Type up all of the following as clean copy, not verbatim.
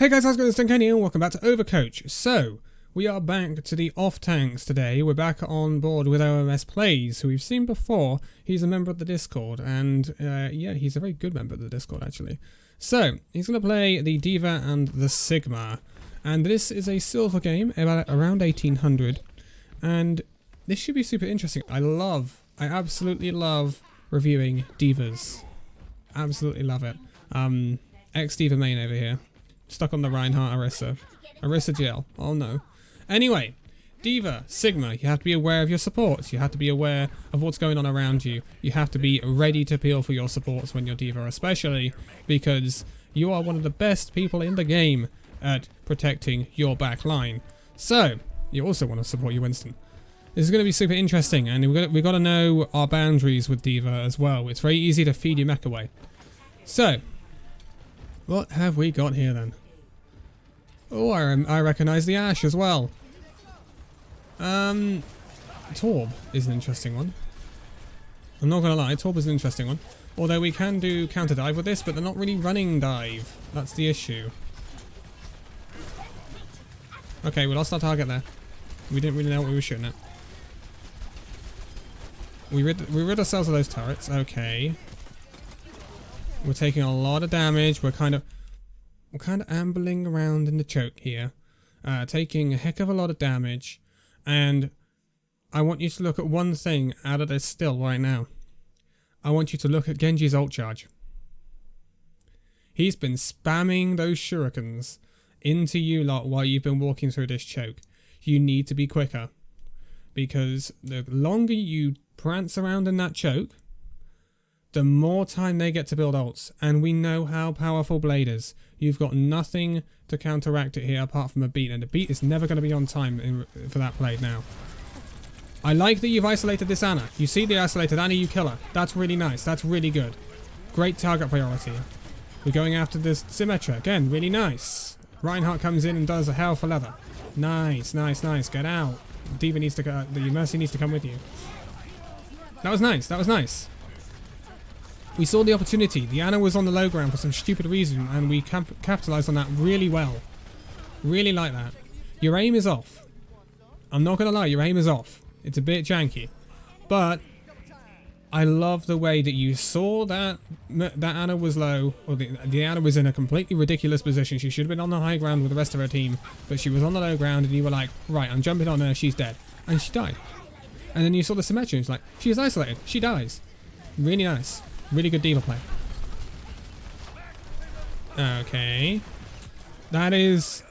Hey guys, how's it going? It's Danconia and welcome back to Overcoach. So, we are back to the off-tanks today. We're back on board with OMS Plays, who we've seen before. He's a member of the Discord, and yeah, he's a very good member of the Discord, actually. So, he's going to play the Dva and the Sigma. And this is a silver game, about around 1800. And this should be super interesting. I absolutely love reviewing Divas. Absolutely love it. Ex-Diva main over here. Stuck on the Reinhardt Orisa. Orisa GL. Oh no. Anyway, Dva, Sigma, you have to be aware of your supports. You have to be aware of what's going on around you. You have to be ready to peel for your supports when you're Diva, especially because you are one of the best people in the game at protecting your back line. So, you also want to support your Winston. This is going to be super interesting, and we've got to know our boundaries with Diva as well. It's very easy to feed your mech away. So, what have we got here then? Oh, I recognise the Ash as well. Torb is an interesting one. I'm not going to lie, Torb is an interesting one. Although we can do counter dive with this, but they're not really running dive. That's the issue. Okay, we lost our target there. We didn't really know what we were shooting at. We rid ourselves of those turrets. Okay. We're taking a lot of damage. We're kind of ambling around in the choke here, taking a heck of a lot of damage, and I want you to look at one thing out of this still right now. I want you to look at Genji's ult charge. He's been spamming those shurikens into you lot while you've been walking through this choke. You need to be quicker, because the longer you prance around in that choke, the more time they get to build ults, and we know how powerful Blade is. You've got nothing to counteract it here apart from a beat, and the beat is never going to be on time for that Blade now. I like that you've isolated this Ana. You see the isolated Ana, you kill her. That's really nice. That's really good. Great target priority. We're going after this Symmetra. Again, really nice. Reinhardt comes in and does a hell for leather. Nice, nice, nice. Get out. Diva needs to go. The Mercy needs to come with you. That was nice. That was nice. We saw the opportunity. The Ana was on the low ground for some stupid reason, and we capitalized on that really well. Really like that. Your aim is off. I'm not going to lie, your aim is off. It's a bit janky. But I love the way that you saw that Ana was low, or the Ana was in a completely ridiculous position. She should have been on the high ground with the rest of her team, but she was on the low ground, and you were like, right, I'm jumping on her, she's dead. And she died. And then you saw the Symmetra, and it's like, she is isolated, she dies. Really nice. Really good Diva play. Okay. That is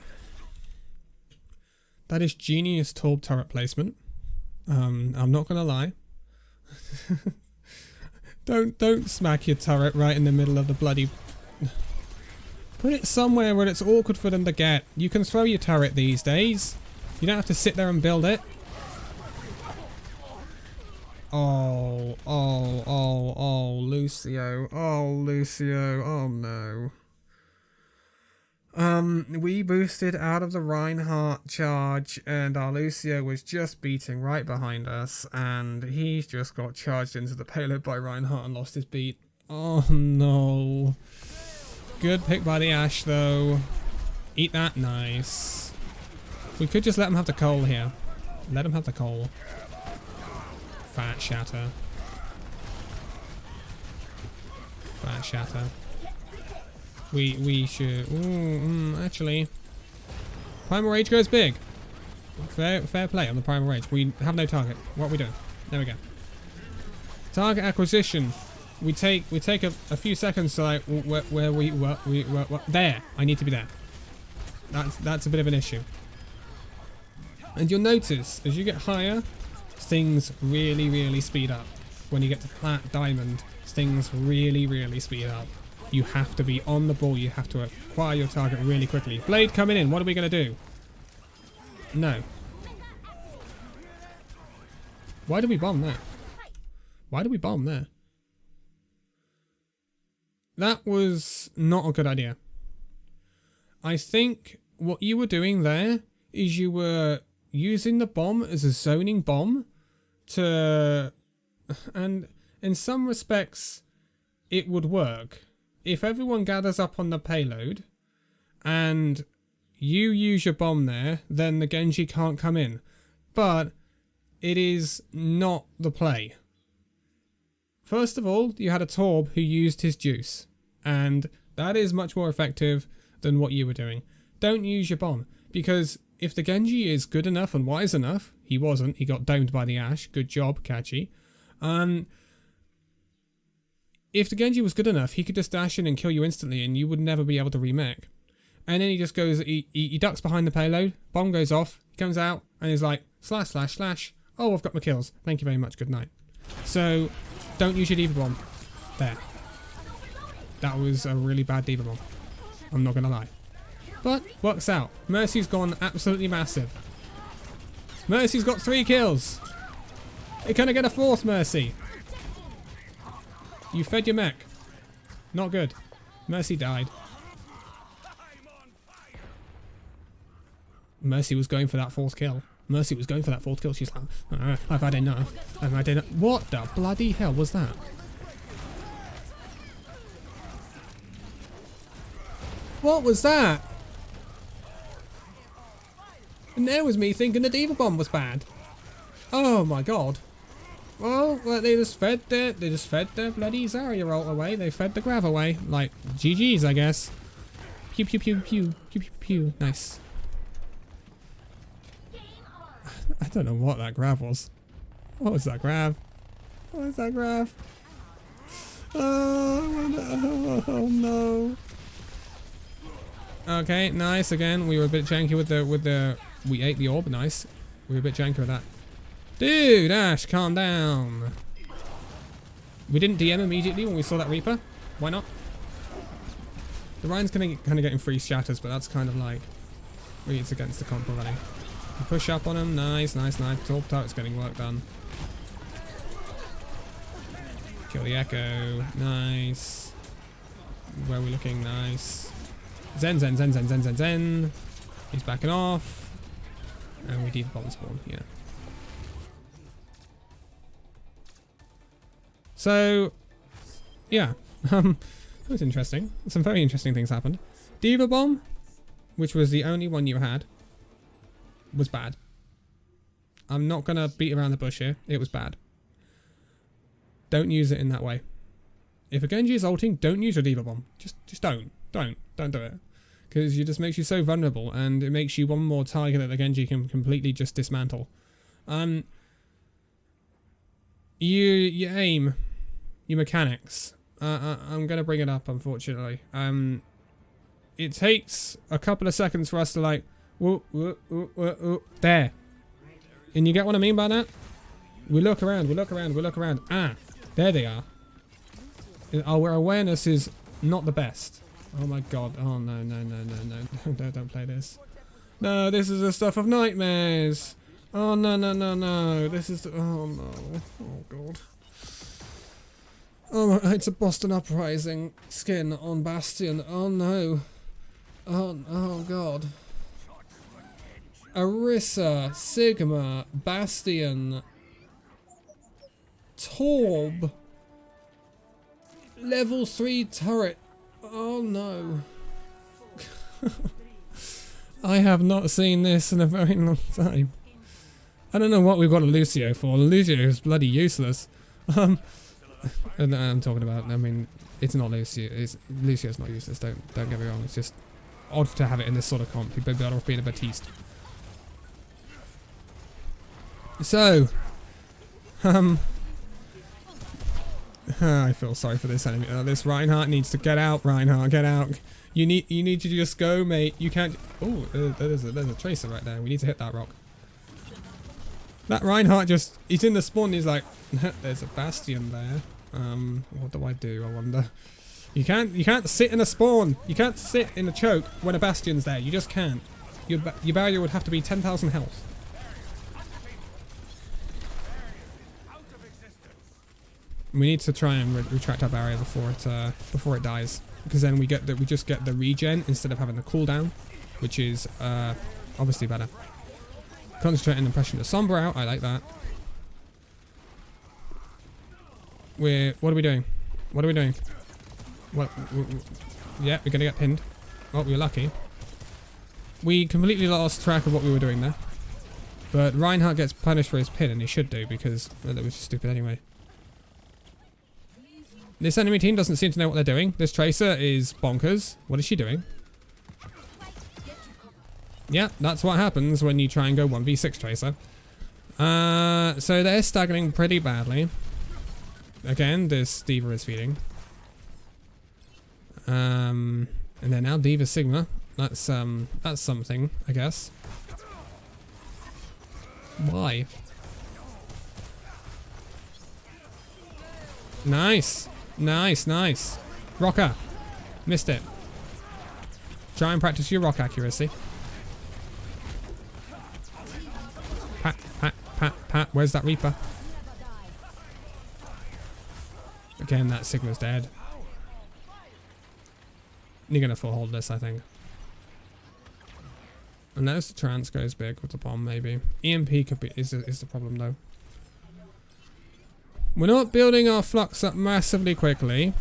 genius Torb turret placement. I'm not gonna lie. Don't smack your turret right in the middle of the bloody... Put it somewhere where it's awkward for them to get. You can throw your turret these days. You don't have to sit there and build it. Oh, Lucio. Oh, Lucio. Oh, no. We boosted out of the Reinhardt charge, and our Lucio was just beating right behind us, and he's just got charged into the payload by Reinhardt and lost his beat. Oh, no. Good pick by the Ashe, though. Eat that. Nice. We could just let him have the coal here. Let him have the coal. Fat shatter. Fat shatter. We should... actually... Primal Rage goes big. Fair play on the Primal Rage. We have no target. What are we doing? There we go. Target acquisition. We take a few seconds to like... Where we there. I need to be there. That's a bit of an issue. And you'll notice, as you get higher... things really speed up. When you get to plat diamond, things really speed up. You have to be on the ball. You have to acquire your target really quickly. Blade coming in. What are we going to do? No. Why did we bomb there? Why did we bomb there? That was not a good idea. I think what you were doing there is you were using the bomb as a zoning bomb to... And in some respects, it would work. If everyone gathers up on the payload and you use your bomb there, then the Genji can't come in. But it is not the play. First of all, you had a Torb who used his juice, and that is much more effective than what you were doing. Don't use your bomb, because if the Genji is good enough and wise enough, he wasn't, he got domed by the Ashe, good job, Kachi. If the Genji was good enough, he could just dash in and kill you instantly and you would never be able to remake. And then he just goes, he ducks behind the payload, bomb goes off, he comes out, and he's like, slash, slash, slash. Oh, I've got my kills. Thank you very much, good night. So, don't use your Diva Bomb. There. That was a really bad Diva Bomb. I'm not gonna lie. But, works out. Mercy's gone absolutely massive. Mercy's got 3 kills. You're gonna get a 4th, Mercy. You fed your mech. Not good. Mercy died. Mercy was going for that 4th kill. Mercy was going for that 4th kill. She's like, I've had enough. I've had enough. What the bloody hell was that? What was that? And there was me thinking the Diva Bomb was bad. Oh my god. Well, they just fed their bloody Zarya ult away. They fed the Grav away. Like, GG's, I guess. Pew pew pew pew pew pew pew. Nice. I don't know what that Grav was. What was that Grav? What was that Grav? Oh no. Okay, nice again. We were a bit janky with the we ate the orb, nice. We were a bit janky with that. Dude, Ashe, calm down. We didn't DM immediately when we saw that Reaper. Why not? The Ryan's kind of getting free shatters, but that's kind of like really it's against the comp already. We push up on him, nice, nice, nice. Torp turret's getting work done. Kill the Echo, nice. Where are we looking? Nice. Zen, zen, zen, zen, zen, zen, zen. He's backing off. And we Diva Bomb spawn, yeah. So, yeah. That was interesting. Some very interesting things happened. Diva Bomb, which was the only one you had, was bad. I'm not going to beat around the bush here. It was bad. Don't use it in that way. If a Genji is ulting, don't use your Diva Bomb. Just don't. Don't do it. Because it just makes you so vulnerable, and it makes you one more target that the Genji can completely just dismantle. You aim, your mechanics. I'm gonna bring it up, unfortunately. It takes a couple of seconds for us to like, whoop, whoop, whoop, whoop, whoop, there. And you get what I mean by that? We look around, we look around, we look around. Ah, there they are. Our awareness is not the best. Oh my god. Oh no, no, no, no, no. Don't play this. No, this is the stuff of nightmares. Oh no, no, no, no. This is... Oh no. Oh god. Oh, it's a Boston Uprising skin on Bastion. Oh no. Oh god. Orisa, Sigma, Bastion, Torb, level 3 turret. Oh no. I have not seen this in a very long time. I don't know what we've got a Lucio for. Lucio is bloody useless. And I'm talking about, I mean, it's not Lucio. Lucio's not useless, don't get me wrong. It's just odd to have it in this sort of comp. You'd be better off being a Batiste. So, I feel sorry for this enemy. This Reinhardt needs to get out. Reinhardt, get out. You need to just go, mate. You can't. Oh, there's a tracer right there. We need to hit that rock. That Reinhardt he's in the spawn. He's like, there's a Bastion there. What do I do? I wonder. You can't sit in a spawn. You can't sit in a choke when a Bastion's there. You just can't. Your barrier would have to be 10,000 health. We need to try and retract our barrier before it dies, because then we just get the regen instead of having the cooldown, which is obviously better. Concentrating and pressing the Sombra out. I like that. What are we doing? What are we doing? Yeah, we're gonna get pinned. Oh, we're lucky. we completely lost track of what we were doing there. But Reinhardt gets punished for his pin, and he should do, because well, that was stupid anyway. This enemy team doesn't seem to know what they're doing. This Tracer is bonkers. What is she doing? Yeah, that's what happens when you try and go 1v6 Tracer. So they're staggering pretty badly. Again, this D.Va is feeding. And then now Dva Sigma. That's something, I guess. Why? Nice. Nice, nice. Rocker. Missed it. Try and practice your rock accuracy. Pat, pat, pat, pat. Where's that Reaper? Again, that Sigma's dead. You're gonna full hold this, I think. Unless the trance goes big with the bomb, maybe. EMP could be is the problem though. We're not building our flux up massively quickly.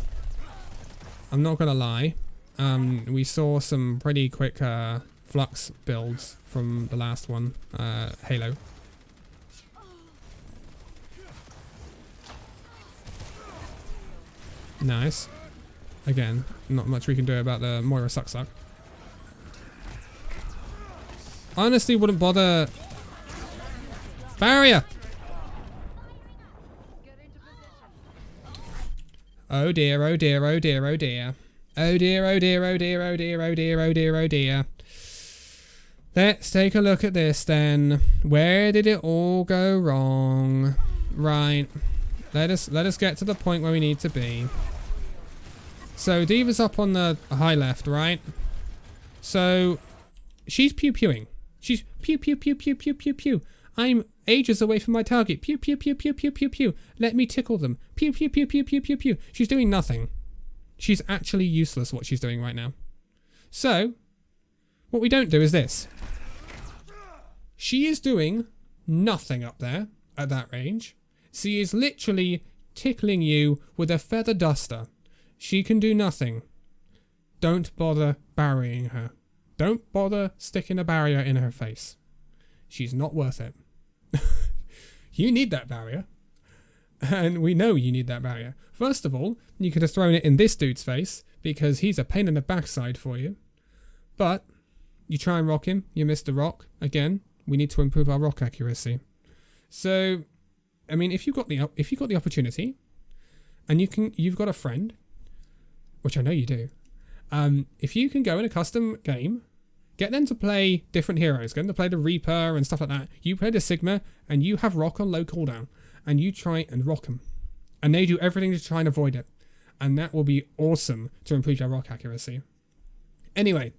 I'm not gonna lie. We saw some pretty quick flux builds from the last one, Halo. Nice. Again, not much we can do about the Moira suck. Honestly, wouldn't bother. Barrier. Oh dear, oh dear, oh dear, oh dear. Oh dear, oh dear, oh dear, oh dear, oh dear, oh dear, oh dear. Let's take a look at this then. Where did it all go wrong? Right. Let us get to the point where we need to be. So D.Va's up on the high left, right? So she's pew-pewing. She's pew-pew-pew-pew-pew-pew-pew. I'm ages away from my target. Pew-pew-pew-pew-pew-pew-pew. Let me tickle them. Pew-pew-pew-pew-pew-pew-pew. She's doing nothing. She's actually useless what she's doing right now. So, what we don't do is this. She is doing nothing up there at that range. She is literally tickling you with a feather duster. She can do nothing. Don't bother burying her. Don't bother sticking a barrier in her face. She's not worth it. You need that barrier. And we know you need that barrier. First of all, you could have thrown it in this dude's face because he's a pain in the backside for you. But you try and rock him. You miss the rock. Again, we need to improve our rock accuracy. So, I mean, if you got the opportunity, and you've got a friend, which I know you do. If you can go in a custom game, get them to play different heroes, get them to play the Reaper and stuff like that. You play the Sigma, and you have rock on low cooldown, and you try and rock them. And they do everything to try and avoid it. And that will be awesome to improve your rock accuracy. Anyway,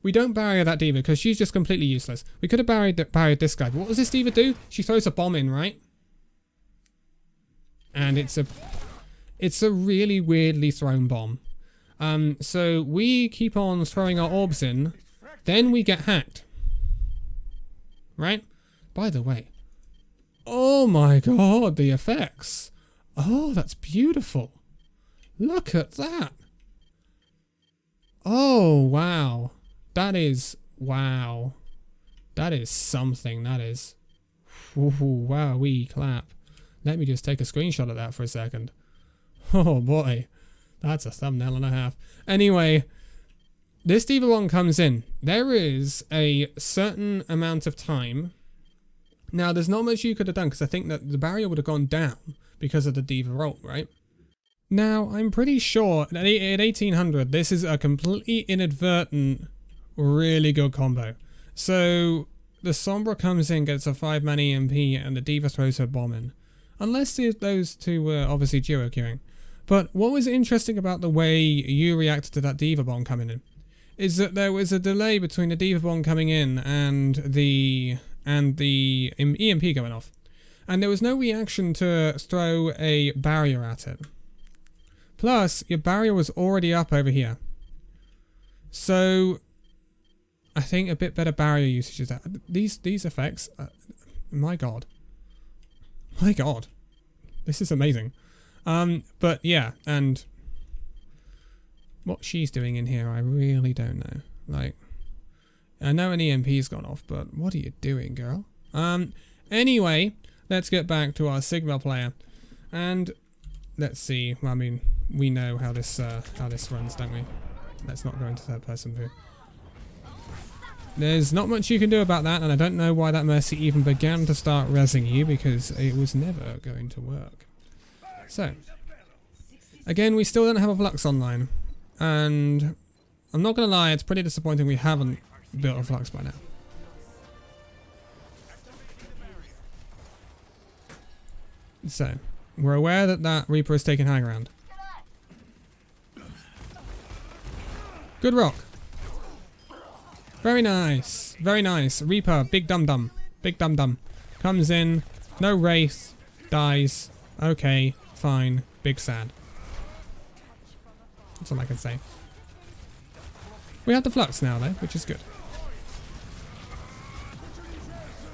we don't barrier that D.Va because she's just completely useless. We could have barried this guy, but what does this D.Va do? She throws a bomb in, right? And it's a really weirdly thrown bomb. So we keep on throwing our orbs in, then we get hacked. Right? By the way, oh my god, the effects. Oh, that's beautiful. Look at that. Oh, wow. That is, wow. That is something, that is. Ooh, wow, we clap. Let me just take a screenshot of that for a second. Oh boy. That's a thumbnail and a half. Anyway, this D.Va one comes in. There is a certain amount of time. Now, there's not much you could have done because I think that the barrier would have gone down because of the D.Va ult, right? Now, I'm pretty sure at 1800, this is a completely inadvertent, really good combo. So, the Sombra comes in, gets a 5-man EMP, and the D.Va throws her bomb in. Unless those two were obviously duo queuing. But what was interesting about the way you reacted to that D.Va bomb coming in is that there was a delay between the D.Va bomb coming in and the EMP going off. And there was no reaction to throw a barrier at it. Plus, your barrier was already up over here. So, I think a bit better barrier usage is that. These effects, my god. My god. This is amazing. But yeah, and what she's doing in here, I really don't know. Like, I know an EMP's gone off, but what are you doing, girl? Anyway, let's get back to our Sigma player. And let's see. Well, I mean, we know how this runs, don't we? Let's not go into third person view. There's not much you can do about that, and I don't know why that Mercy even began to start rezzing you, because it was never going to work. So, again, we still don't have a Flux online, and I'm not going to lie, it's pretty disappointing we haven't built a Flux by now. So, we're aware that that Reaper is taking high ground. Good rock. Very nice. Very nice. Reaper, big dum-dum. Big dum-dum. Comes in. No Wraith. Dies. Okay. Fine. Big sad. That's all I can say. We have the Flux now, though, which is good.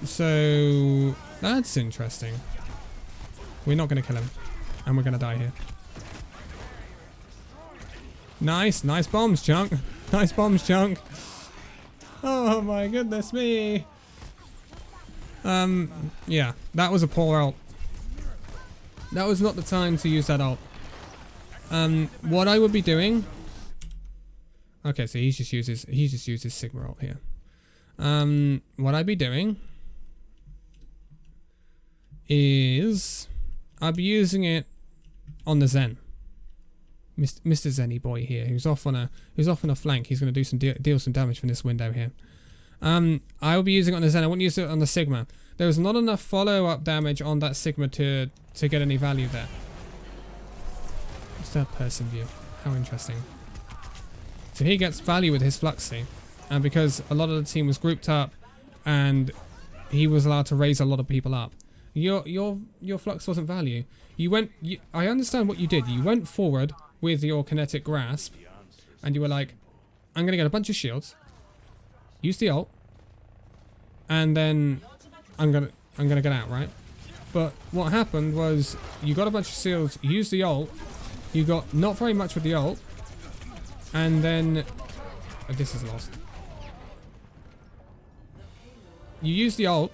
So, that's interesting. We're not going to kill him. And we're going to die here. Nice. Nice bombs, Chunk. Nice bombs, Chunk. Oh my goodness me. Yeah, that was a poor ult. That was not the time to use that ult. What I would be doing... Okay, so he just uses Sigma ult here. What I'd be doing is I'd be using it on the Zen. Mr. Zenny boy here, who's off on a flank. He's going to do deal some damage from this window here. I will be using it on the Zen. I wouldn't use it on the Sigma. There was not enough follow-up damage on that Sigma to get any value there. It's third person view. How interesting. So he gets value with his Fluxy, and because a lot of the team was grouped up, and he was allowed to raise a lot of people up. Your Flux wasn't value. I understand what you did. You went forward with your kinetic grasp, and you were like, I'm gonna get a bunch of shields, use the ult, and then I'm gonna get out, right? But what happened was you got a bunch of shields, you used the ult, you got not very much with the ult, and then this is lost. You used the ult,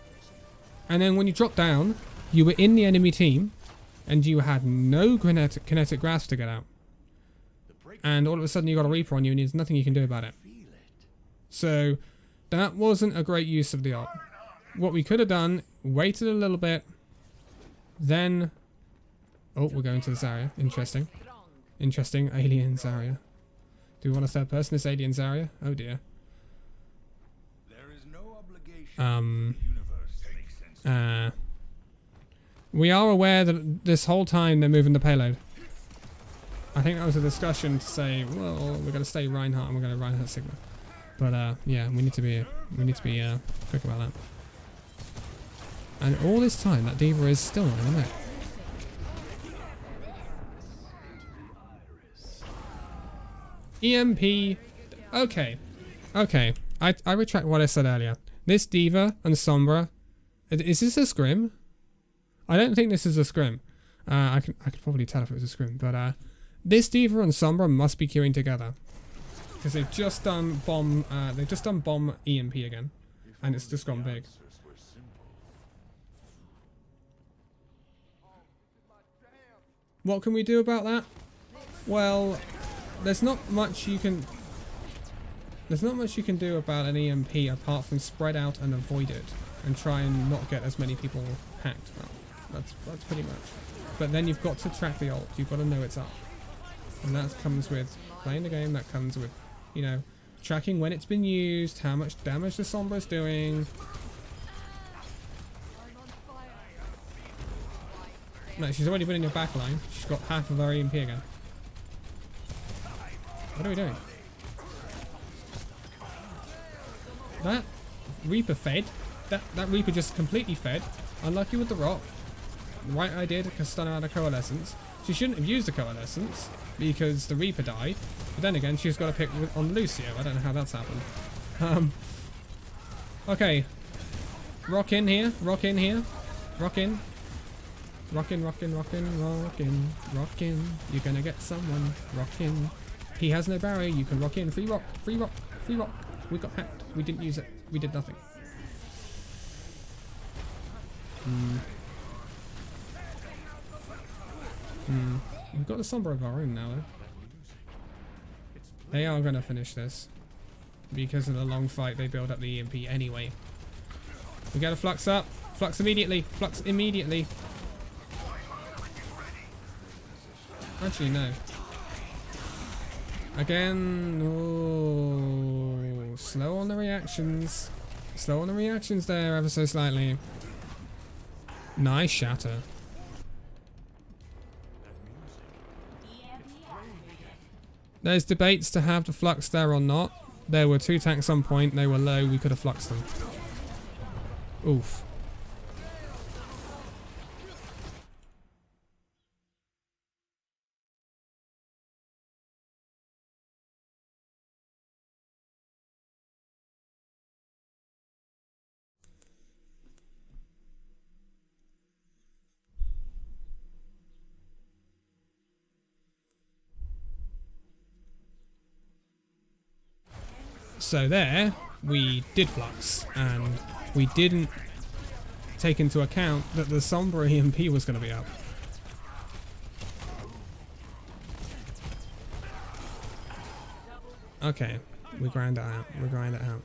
and then when you dropped down, you were in the enemy team, and you had no kinetic grasp to get out. And all of a sudden you got a Reaper on you and there's nothing you can do about it. So that wasn't a great use of the ult. What we could have done, waited a little bit, then... Oh, we're going to the Zarya. Interesting. Interesting. Alien Zarya. Do we want a third person? This Alien Zarya? Oh dear. We are aware that this whole time they're moving the payload. I think that was a discussion to say, well, we're going to stay Reinhardt and we're going to Reinhardt Sigma. But yeah, we need to be quick about that. And all this time, that D.Va is still on the map. EMP. Okay. Okay. I retract what I said earlier. This D.Va and Sombra. Is this a scrim? I don't think this is a scrim. I could probably tell if it was a scrim, but this D.Va and Sombra must be queuing together because they've just done bomb. They've just done bomb EMP again, and it's just gone big. What can we do about that? Well, there's not much you can. There's not much you can do about an EMP apart from spread out and avoid it, and try and not get as many people hacked. Well, that's pretty much. But then you've got to track the ult. You've got to know it's up. And that comes with playing the game. That comes with, you know, tracking when it's been used, how much damage the Sombra's doing. No, she's already been in your backline. She's got half of her EMP again. What are we doing? That Reaper fed. That Reaper just completely fed. Unlucky with the rock. The right idea to stun her out of Coalescence. She shouldn't have used the Coalescence because the Reaper died. But then again, she's got to pick on Lucio. I don't know how that's happened. Okay. Rock in here. Rock in here. Rock in. Rockin', rockin', rockin', rockin', rockin'. You're gonna get someone. Rockin'. He has no barrier. You can rock in. Free rock, free rock, free rock. We got hacked. We didn't use it. We did nothing. We've got the Sombra of our own now, though. They are going to finish this. Because of the long fight, they build up the EMP anyway. We got to flux up. Flux immediately. Flux immediately. Actually, no. Again. Oh, slow on the reactions. Slow on the reactions there ever so slightly. Nice shatter. There's debates to have the flux there or not. There were 2 tanks on point. They were low. We could have fluxed them. Oof. So there, we did flux, and we didn't take into account that the Sombra EMP was going to be up. Okay, we grind it out. We grind it out.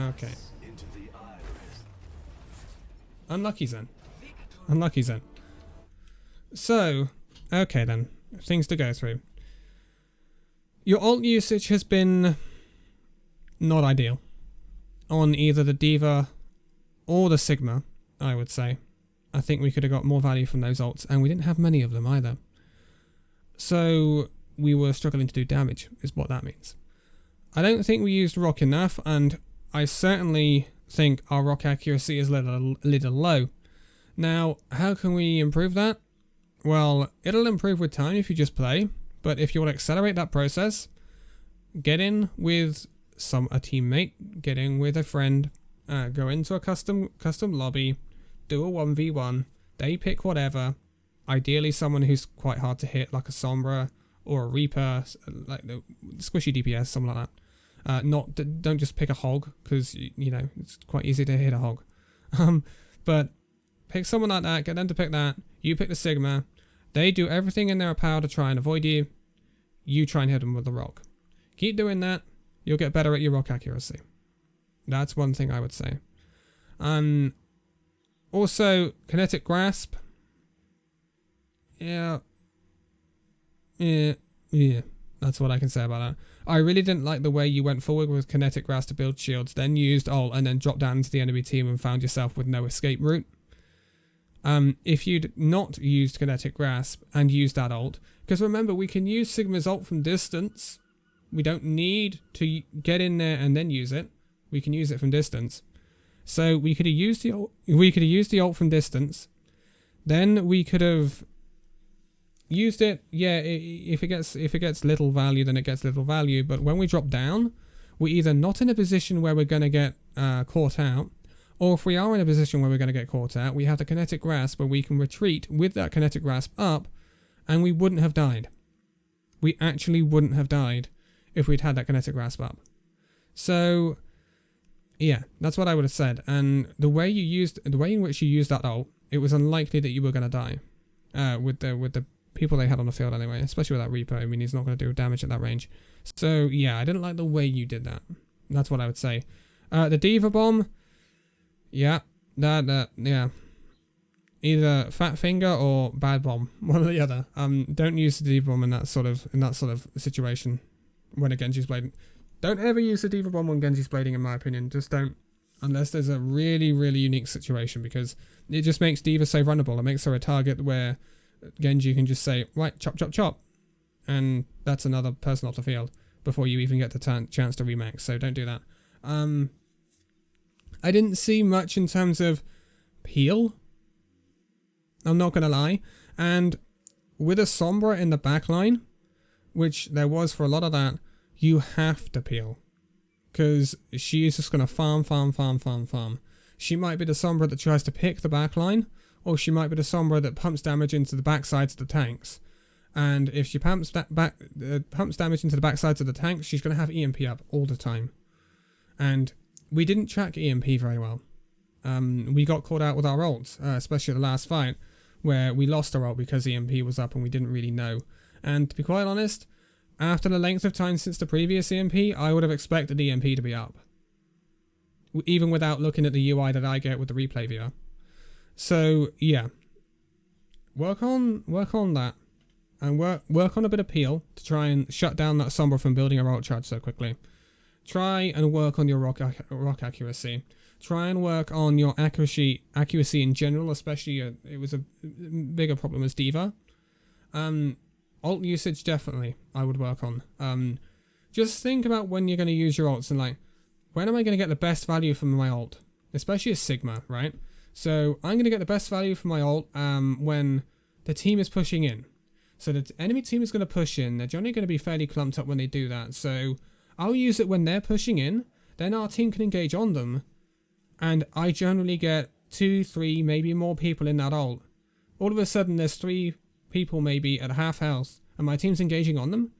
Okay. Unlucky then. Unlucky then. So, okay then. Things to go through. Your ult usage has been not ideal on either the Diva or the Sigma, I would say. I think we could have got more value from those ults, and we didn't have many of them either. So we were struggling to do damage, is what that means. I don't think we used rock enough, and I certainly think our rock accuracy is a little low. Now, how can we improve that? Well, it'll improve with time if you just play, but if you want to accelerate that process, get in with a teammate, get in with a friend, go into a custom lobby, do a 1v1, they pick whatever, ideally someone who's quite hard to hit, like a Sombra or a Reaper, like the squishy DPS, something like that. Don't just pick a hog, because you know it's quite easy to hit a hog. But pick someone like that, get them to pick that, you pick the Sigma, they do everything in their power to try and avoid you, you try and hit them with the rock. Keep doing that, you'll get better at your rock accuracy. That's one thing I would say. Also, kinetic grasp. Yeah. That's what I can say about that. I really didn't like the way you went forward with kinetic grasp to build shields, then used ult, and then dropped down into the enemy team and found yourself with no escape route. If you'd not used kinetic grasp and used that ult, because remember, we can use Sigma's ult from distance. We don't need to get in there and then use it. We can use it from distance. So we could have used the ult. We could have used the ult from distance. Then we could have used it. Yeah, if it gets little value, then it gets little value. But when we drop down, we're either not in a position where we're going to get caught out, or if we are in a position where we're going to get caught out, we have the kinetic grasp where we can retreat with that kinetic grasp up, and we wouldn't have died. We actually wouldn't have died if we'd had that kinetic grasp up. So yeah, that's what I would have said. And the way in which you used that ult, it was unlikely that you were going to die with the people they had on the field anyway, especially with that Reaper. I mean, he's not going to do damage at that range. So yeah, I didn't like the way you did that. That's what I would say. The Diva bomb, yeah, yeah, either fat finger or bad bomb, one or the other. Don't use the Diva bomb in that sort of situation when a Genji's blading. Don't ever use the Diva bomb when Genji's blading, in my opinion. Just don't, unless there's a really, really unique situation, because it just makes Diva so vulnerable. It makes her a target where Genji can just say, right, chop, chop, chop, and that's another person off the field before you even get the chance to remax. So don't do that. I didn't see much in terms of peel, I'm not gonna lie, and with a Sombra in the backline, which there was for a lot of that, you have to peel, because she is just going to farm. She might be the Sombra that tries to pick the backline, or she might be the Sombra that pumps damage into the backsides of the tanks. And if she pumps damage into the backsides of the tanks, she's going to have EMP up all the time. And we didn't track EMP very well. We got caught out with our ult, especially the last fight, where we lost our ult because EMP was up and we didn't really know. And to be quite honest, after the length of time since the previous EMP, I would have expected EMP to be up, even without looking at the UI that I get with the replay viewer. So yeah, work on that, and work on a bit of peel to try and shut down that Sombra from building a ult charge so quickly. Try and work on your rock accuracy. Try and work on your accuracy in general, especially it was a bigger problem as D.Va. Ult usage, definitely, I would work on. Just think about when you're going to use your ults and like, when am I going to get the best value from my ult? Especially as Sigma, right? So I'm going to get the best value from my ult when the team is pushing in. So the enemy team is going to push in. They're generally going to be fairly clumped up when they do that. So I'll use it when they're pushing in. Then our team can engage on them. And I generally get 2, 3, maybe more people in that ult. All of a sudden there's 3 people maybe at half health and my team's engaging on them.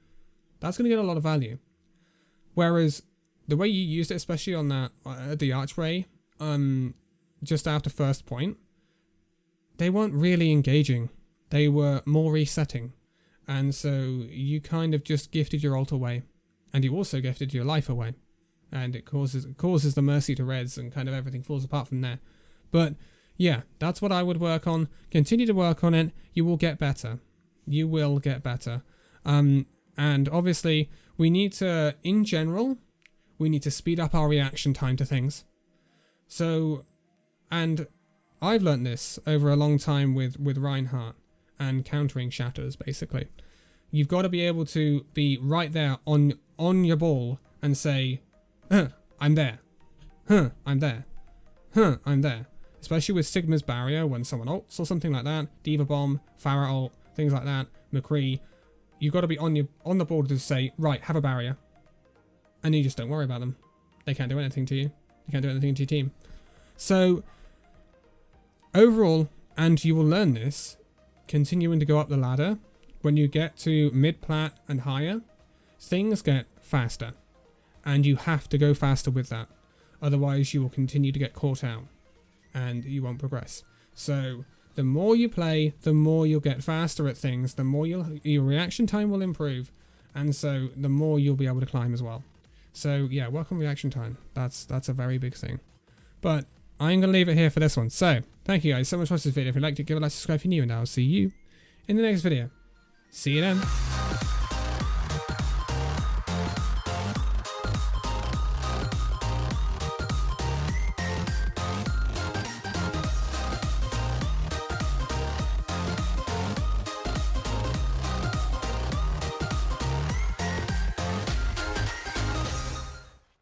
That's going to get a lot of value. Whereas the way you used it, especially on that the archway, just after first point, they weren't really engaging. They were more resetting. And so you kind of just gifted your ult away. And you also gifted your life away. And it causes the mercy to reds and kind of everything falls apart from there. But yeah, that's what I would work on. Continue to work on it. You will get better. You will get better. And obviously, we need to, in general, we need to speed up our reaction time to things. So, and I've learnt this over a long time with Reinhardt and countering shatters, basically. You've got to be able to be right there on your ball and say, I'm there. I'm there. I'm there. Especially with Sigma's barrier when someone ults or something like that. D.Va bomb, Pharah ult, things like that. McCree. You've got to be on the board to say, right, have a barrier. And you just don't worry about them. They can't do anything to you. They can't do anything to your team. So, overall, and you will learn this, continuing to go up the ladder, when you get to mid-plat and higher, things get faster. And you have to go faster with that. Otherwise, you will continue to get caught out. And you won't progress. So, the more you play, the more you'll get faster at things, the more your reaction time will improve. And so, the more you'll be able to climb as well. So, yeah, work on reaction time. That's a very big thing. But, I'm going to leave it here for this one. So, thank you guys so much for watching this video. If you liked it, give it a like, subscribe if you're new, and I'll see you in the next video. See you then.